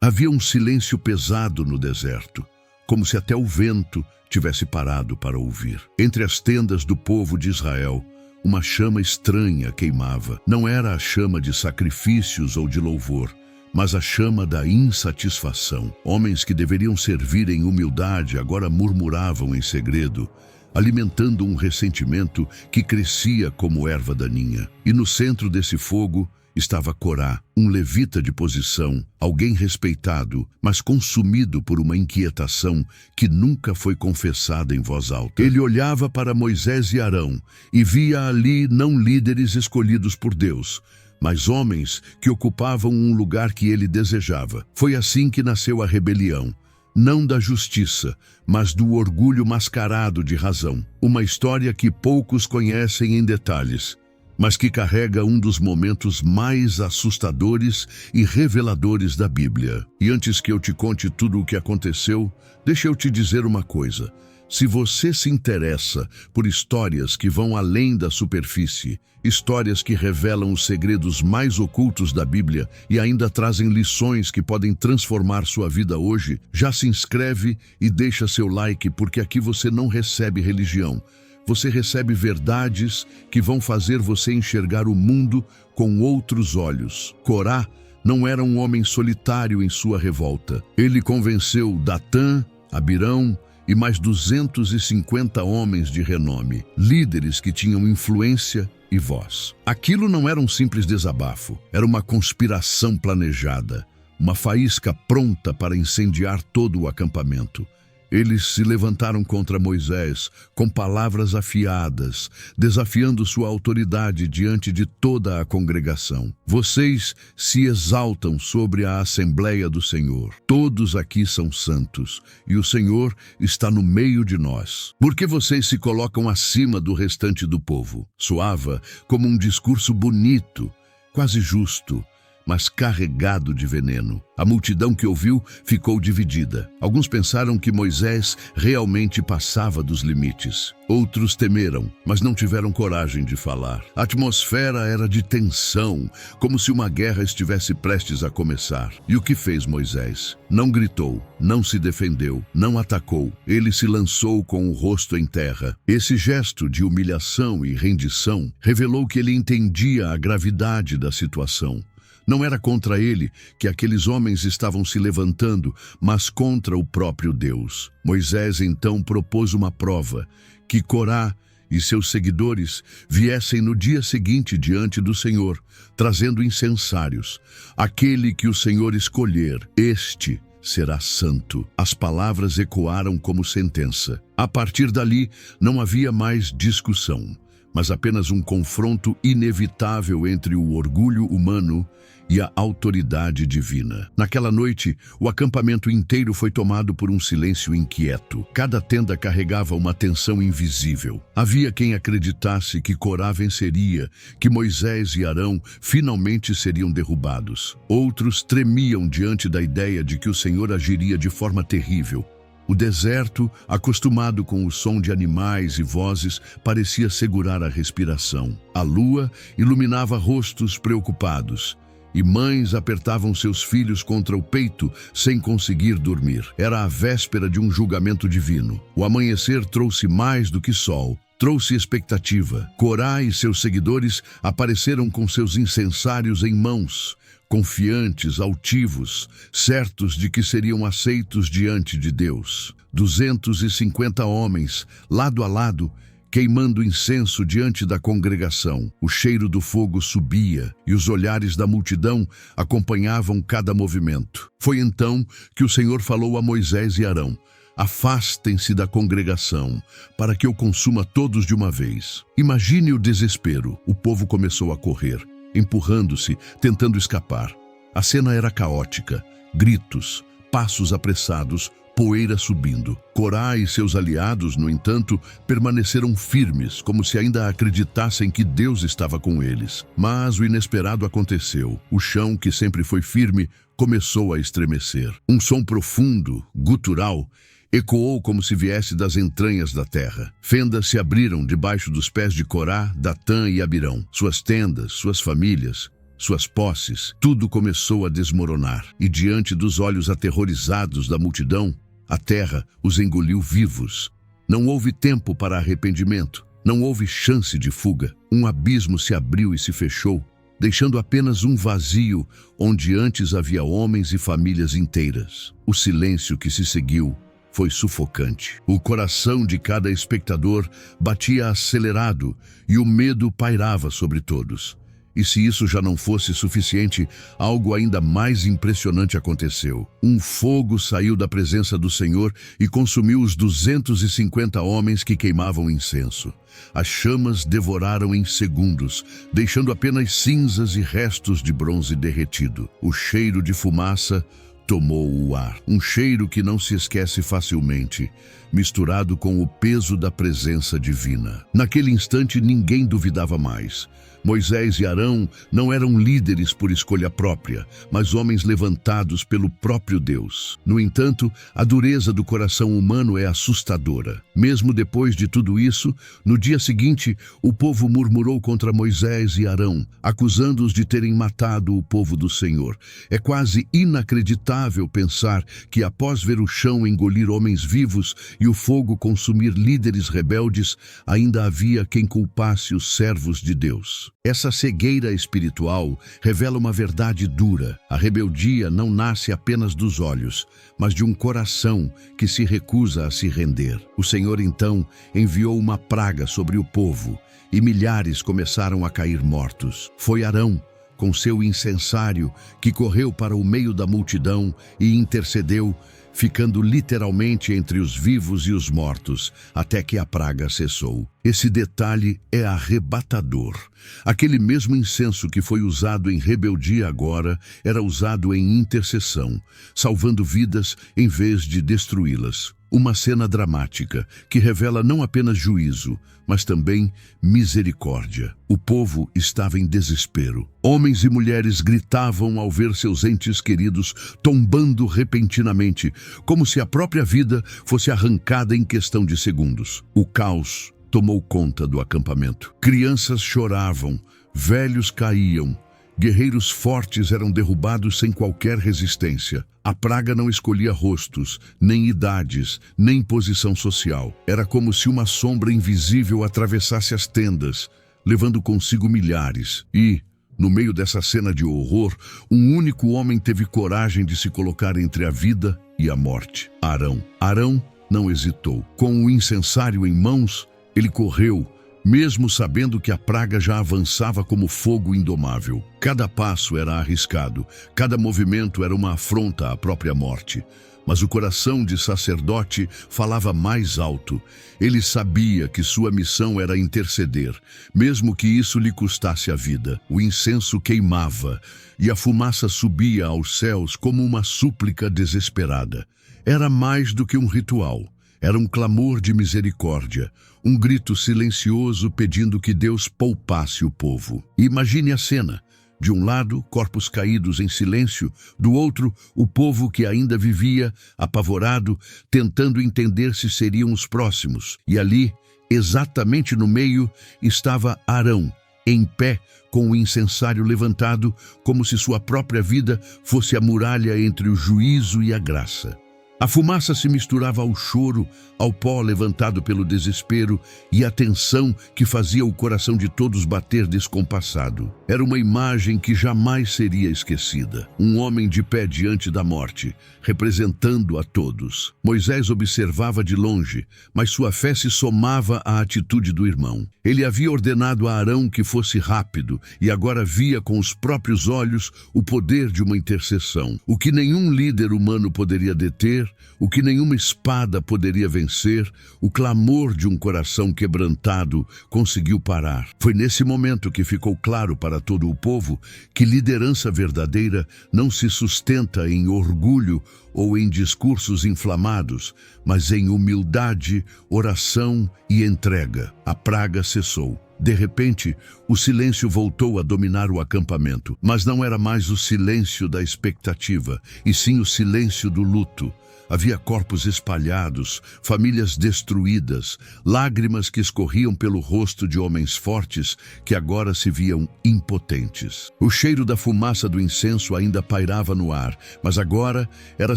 Havia um silêncio pesado no deserto, como se até o vento tivesse parado para ouvir. Entre as tendas do povo de Israel, uma chama estranha queimava. Não era a chama de sacrifícios ou de louvor, mas a chama da insatisfação. Homens que deveriam servir em humildade agora murmuravam em segredo, alimentando um ressentimento que crescia como erva daninha. E no centro desse fogo estava Corá, um levita de posição, alguém respeitado, mas consumido por uma inquietação que nunca foi confessada em voz alta. Ele olhava para Moisés e Arão e via ali não líderes escolhidos por Deus, mas homens que ocupavam um lugar que ele desejava. Foi assim que nasceu a rebelião, não da justiça, mas do orgulho mascarado de razão. Uma história que poucos conhecem em detalhes, mas que carrega um dos momentos mais assustadores e reveladores da Bíblia. E antes que eu te conte tudo o que aconteceu, deixa eu te dizer uma coisa. Se você se interessa por histórias que vão além da superfície, histórias que revelam os segredos mais ocultos da Bíblia e ainda trazem lições que podem transformar sua vida hoje, já se inscreve e deixa seu like, porque aqui você não recebe religião. Você recebe verdades que vão fazer você enxergar o mundo com outros olhos. Corá não era um homem solitário em sua revolta. Ele convenceu Datã, Abirão e mais 250 homens de renome, líderes que tinham influência e voz. Aquilo não era um simples desabafo, era uma conspiração planejada, uma faísca pronta para incendiar todo o acampamento. Eles se levantaram contra Moisés com palavras afiadas, desafiando sua autoridade diante de toda a congregação. Vocês se exaltam sobre a Assembleia do Senhor. Todos aqui são santos, e o Senhor está no meio de nós. Por que vocês se colocam acima do restante do povo? Soava como um discurso bonito, quase justo, mas carregado de veneno. A multidão que ouviu ficou dividida. Alguns pensaram que Moisés realmente passava dos limites. Outros temeram, mas não tiveram coragem de falar. A atmosfera era de tensão, como se uma guerra estivesse prestes a começar. E o que fez Moisés? Não gritou, não se defendeu, não atacou. Ele se lançou com o rosto em terra. Esse gesto de humilhação e rendição revelou que ele entendia a gravidade da situação. Não era contra ele que aqueles homens estavam se levantando, mas contra o próprio Deus. Moisés então propôs uma prova, que Corá e seus seguidores viessem no dia seguinte diante do Senhor, trazendo incensários. Aquele que o Senhor escolher, este será santo. As palavras ecoaram como sentença. A partir dali, não havia mais discussão, mas apenas um confronto inevitável entre o orgulho humano e a autoridade divina. Naquela noite, o acampamento inteiro foi tomado por um silêncio inquieto. Cada tenda carregava uma tensão invisível. Havia quem acreditasse que Corá venceria, que Moisés e Arão finalmente seriam derrubados. Outros tremiam diante da ideia de que o Senhor agiria de forma terrível. O deserto, acostumado com o som de animais e vozes, parecia segurar a respiração. A lua iluminava rostos preocupados, e mães apertavam seus filhos contra o peito sem conseguir dormir. Era a véspera de um julgamento divino. O amanhecer trouxe mais do que sol, trouxe expectativa. Corá e seus seguidores apareceram com seus incensários em mãos, confiantes, altivos, certos de que seriam aceitos diante de Deus. 250 homens, lado a lado, queimando incenso diante da congregação. O cheiro do fogo subia e os olhares da multidão acompanhavam cada movimento. Foi então que o Senhor falou a Moisés e Arão: afastem-se da congregação, para que eu consuma todos de uma vez. Imagine o desespero. O povo começou a correr, empurrando-se, tentando escapar. A cena era caótica. Gritos, passos apressados, poeira subindo. Corá e seus aliados, no entanto, permaneceram firmes, como se ainda acreditassem que Deus estava com eles. Mas o inesperado aconteceu. O chão, que sempre foi firme, começou a estremecer. Um som profundo, gutural, ecoou como se viesse das entranhas da terra. Fendas se abriram debaixo dos pés de Corá, Datã e Abirão. Suas tendas, suas famílias, suas posses, tudo começou a desmoronar. E diante dos olhos aterrorizados da multidão, a terra os engoliu vivos. Não houve tempo para arrependimento, não houve chance de fuga. Um abismo se abriu e se fechou, deixando apenas um vazio onde antes havia homens e famílias inteiras. O silêncio que se seguiu foi sufocante. O coração de cada espectador batia acelerado e o medo pairava sobre todos. E se isso já não fosse suficiente, algo ainda mais impressionante aconteceu. Um fogo saiu da presença do Senhor e consumiu os 250 homens que queimavam incenso. As chamas devoraram em segundos, deixando apenas cinzas e restos de bronze derretido. O cheiro de fumaça tomou o ar. Um cheiro que não se esquece facilmente, misturado com o peso da presença divina. Naquele instante, ninguém duvidava mais. Moisés e Arão não eram líderes por escolha própria, mas homens levantados pelo próprio Deus. No entanto, a dureza do coração humano é assustadora. Mesmo depois de tudo isso, no dia seguinte, o povo murmurou contra Moisés e Arão, acusando-os de terem matado o povo do Senhor. É quase inacreditável pensar que, após ver o chão engolir homens vivos e o fogo consumir líderes rebeldes, ainda havia quem culpasse os servos de Deus. Essa cegueira espiritual revela uma verdade dura. A rebeldia não nasce apenas dos olhos, mas de um coração que se recusa a se render. O Senhor, então, enviou uma praga sobre o povo e milhares começaram a cair mortos. Foi Arão, com seu incensário, que correu para o meio da multidão e intercedeu, ficando literalmente entre os vivos e os mortos, até que a praga cessou. Esse detalhe é arrebatador. Aquele mesmo incenso que foi usado em rebeldia agora era usado em intercessão, salvando vidas em vez de destruí-las. Uma cena dramática que revela não apenas juízo, mas também misericórdia. O povo estava em desespero. Homens e mulheres gritavam ao ver seus entes queridos tombando repentinamente, como se a própria vida fosse arrancada em questão de segundos. O caos tomou conta do acampamento. Crianças choravam, velhos caíam, guerreiros fortes eram derrubados sem qualquer resistência. A praga não escolhia rostos, nem idades, nem posição social. Era como se uma sombra invisível atravessasse as tendas, levando consigo milhares. E, no meio dessa cena de horror, um único homem teve coragem de se colocar entre a vida e a morte: Arão. Arão não hesitou. Com o incensário em mãos, ele correu, mesmo sabendo que a praga já avançava como fogo indomável. Cada passo era arriscado, cada movimento era uma afronta à própria morte. Mas o coração de sacerdote falava mais alto. Ele sabia que sua missão era interceder, mesmo que isso lhe custasse a vida. O incenso queimava e a fumaça subia aos céus como uma súplica desesperada. Era mais do que um ritual. Era um clamor de misericórdia, um grito silencioso pedindo que Deus poupasse o povo. Imagine a cena. De um lado, corpos caídos em silêncio, do outro, o povo que ainda vivia, apavorado, tentando entender se seriam os próximos. E ali, exatamente no meio, estava Arão, em pé, com o incensário levantado, como se sua própria vida fosse a muralha entre o juízo e a graça. A fumaça se misturava ao choro, ao pó levantado pelo desespero e à tensão que fazia o coração de todos bater descompassado. Era uma imagem que jamais seria esquecida. Um homem de pé diante da morte, representando a todos. Moisés observava de longe, mas sua fé se somava à atitude do irmão. Ele havia ordenado a Arão que fosse rápido e agora via com os próprios olhos o poder de uma intercessão. O que nenhum líder humano poderia deter, o que nenhuma espada poderia vencer, o clamor de um coração quebrantado conseguiu parar. Foi nesse momento que ficou claro para todo o povo que liderança verdadeira não se sustenta em orgulho ou em discursos inflamados, mas em humildade, oração e entrega. A praga cessou. De repente, o silêncio voltou a dominar o acampamento, mas não era mais o silêncio da expectativa, e sim o silêncio do luto. Havia corpos espalhados, famílias destruídas, lágrimas que escorriam pelo rosto de homens fortes que agora se viam impotentes. O cheiro da fumaça do incenso ainda pairava no ar, mas agora era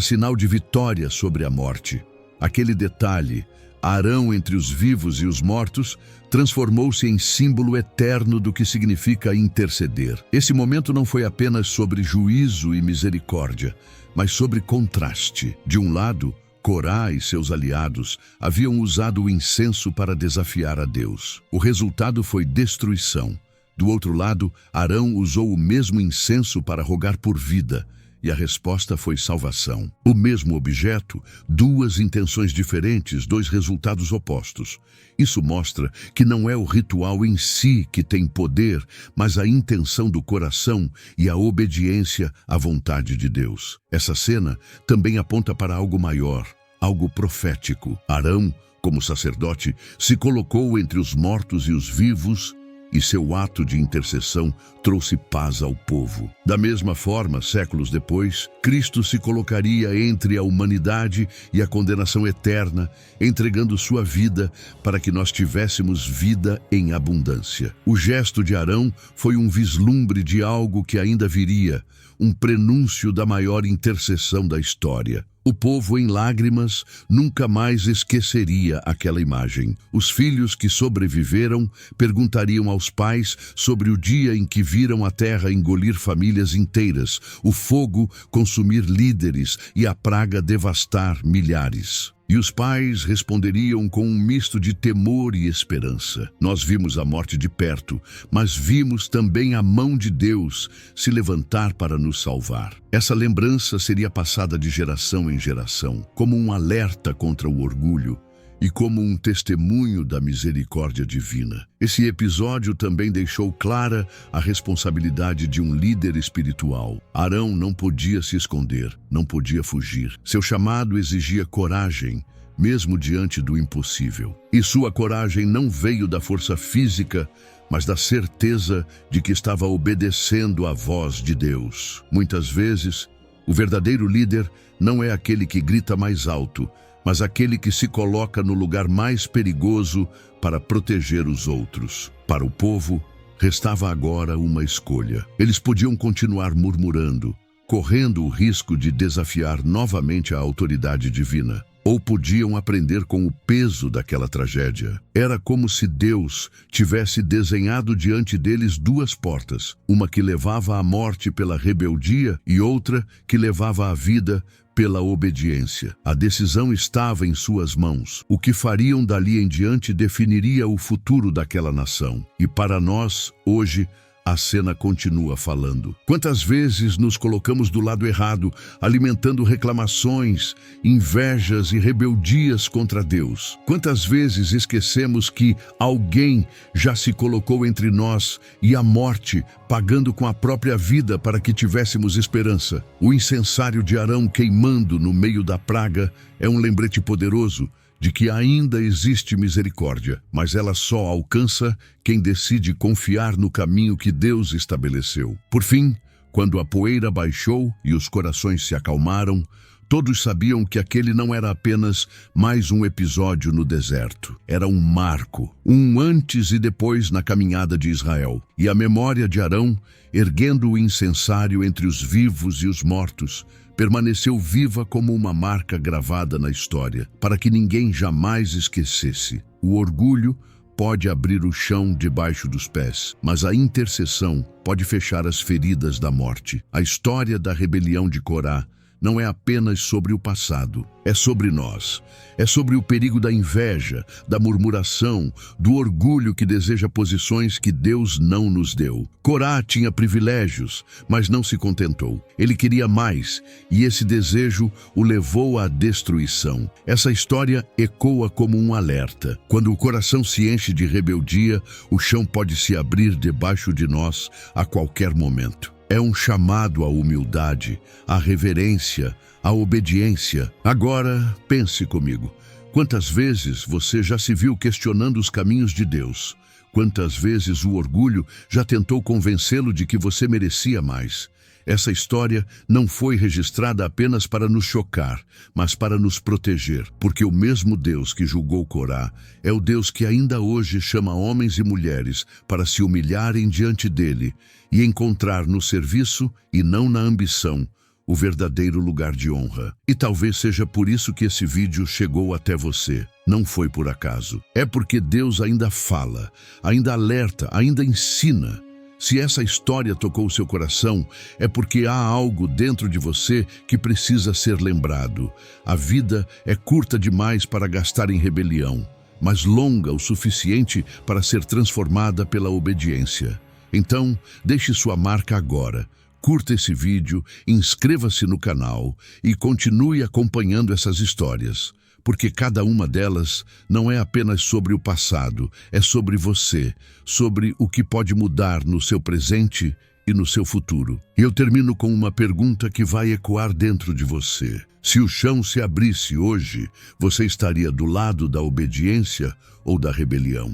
sinal de vitória sobre a morte. Aquele detalhe, Arão entre os vivos e os mortos, transformou-se em símbolo eterno do que significa interceder. Esse momento não foi apenas sobre juízo e misericórdia, mas sobre contraste. De um lado, Corá e seus aliados haviam usado o incenso para desafiar a Deus. O resultado foi destruição. Do outro lado, Arão usou o mesmo incenso para rogar por vida, e a resposta foi salvação. O mesmo objeto, duas intenções diferentes, dois resultados opostos. Isso mostra que não é o ritual em si que tem poder, mas a intenção do coração e a obediência à vontade de Deus. Essa cena também aponta para algo maior, algo profético. Arão, como sacerdote, se colocou entre os mortos e os vivos, e seu ato de intercessão trouxe paz ao povo. Da mesma forma, séculos depois, Cristo se colocaria entre a humanidade e a condenação eterna, entregando sua vida para que nós tivéssemos vida em abundância. O gesto de Arão foi um vislumbre de algo que ainda viria, um prenúncio da maior intercessão da história. O povo, em lágrimas, nunca mais esqueceria aquela imagem. Os filhos que sobreviveram perguntariam aos pais sobre o dia em que viram a terra engolir famílias inteiras, o fogo consumir líderes e a praga devastar milhares. E os pais responderiam com um misto de temor e esperança. Nós vimos a morte de perto, mas vimos também a mão de Deus se levantar para nos salvar. Essa lembrança seria passada de geração em geração, como um alerta contra o orgulho e como um testemunho da misericórdia divina. Esse episódio também deixou clara a responsabilidade de um líder espiritual. Arão não podia se esconder, não podia fugir. Seu chamado exigia coragem, mesmo diante do impossível. E sua coragem não veio da força física, mas da certeza de que estava obedecendo à voz de Deus. Muitas vezes, o verdadeiro líder não é aquele que grita mais alto, mas aquele que se coloca no lugar mais perigoso para proteger os outros. Para o povo, restava agora uma escolha. Eles podiam continuar murmurando, correndo o risco de desafiar novamente a autoridade divina, ou podiam aprender com o peso daquela tragédia. Era como se Deus tivesse desenhado diante deles duas portas, uma que levava à morte pela rebeldia e outra que levava à vida pela obediência. A decisão estava em suas mãos. O que fariam dali em diante definiria o futuro daquela nação. E para nós, hoje, a cena continua falando. Quantas vezes nos colocamos do lado errado, alimentando reclamações, invejas e rebeldias contra Deus? Quantas vezes esquecemos que alguém já se colocou entre nós e a morte, pagando com a própria vida para que tivéssemos esperança? O incensário de Arão queimando no meio da praga é um lembrete poderoso de que ainda existe misericórdia, mas ela só alcança quem decide confiar no caminho que Deus estabeleceu. Por fim, quando a poeira baixou e os corações se acalmaram, todos sabiam que aquele não era apenas mais um episódio no deserto. Era um marco, um antes e depois na caminhada de Israel. E a memória de Arão, erguendo o incensário entre os vivos e os mortos, permaneceu viva como uma marca gravada na história, para que ninguém jamais esquecesse. O orgulho pode abrir o chão debaixo dos pés, mas a intercessão pode fechar as feridas da morte. A história da rebelião de Corá não é apenas sobre o passado, é sobre nós. É sobre o perigo da inveja, da murmuração, do orgulho que deseja posições que Deus não nos deu. Corá tinha privilégios, mas não se contentou. Ele queria mais, e esse desejo o levou à destruição. Essa história ecoa como um alerta. Quando o coração se enche de rebeldia, o chão pode se abrir debaixo de nós a qualquer momento. É um chamado à humildade, à reverência, à obediência. Agora, pense comigo. Quantas vezes você já se viu questionando os caminhos de Deus? Quantas vezes o orgulho já tentou convencê-lo de que você merecia mais? Essa história não foi registrada apenas para nos chocar, mas para nos proteger, porque o mesmo Deus que julgou Corá é o Deus que ainda hoje chama homens e mulheres para se humilharem diante dele e encontrar no serviço e não na ambição o verdadeiro lugar de honra. E talvez seja por isso que esse vídeo chegou até você. Não foi por acaso. É porque Deus ainda fala, ainda alerta, ainda ensina. Se essa história tocou seu coração, é porque há algo dentro de você que precisa ser lembrado. A vida é curta demais para gastar em rebelião, mas longa o suficiente para ser transformada pela obediência. Então, deixe sua marca agora. Curta esse vídeo, inscreva-se no canal e continue acompanhando essas histórias. Porque cada uma delas não é apenas sobre o passado, é sobre você, sobre o que pode mudar no seu presente e no seu futuro. E eu termino com uma pergunta que vai ecoar dentro de você. Se o chão se abrisse hoje, você estaria do lado da obediência ou da rebelião?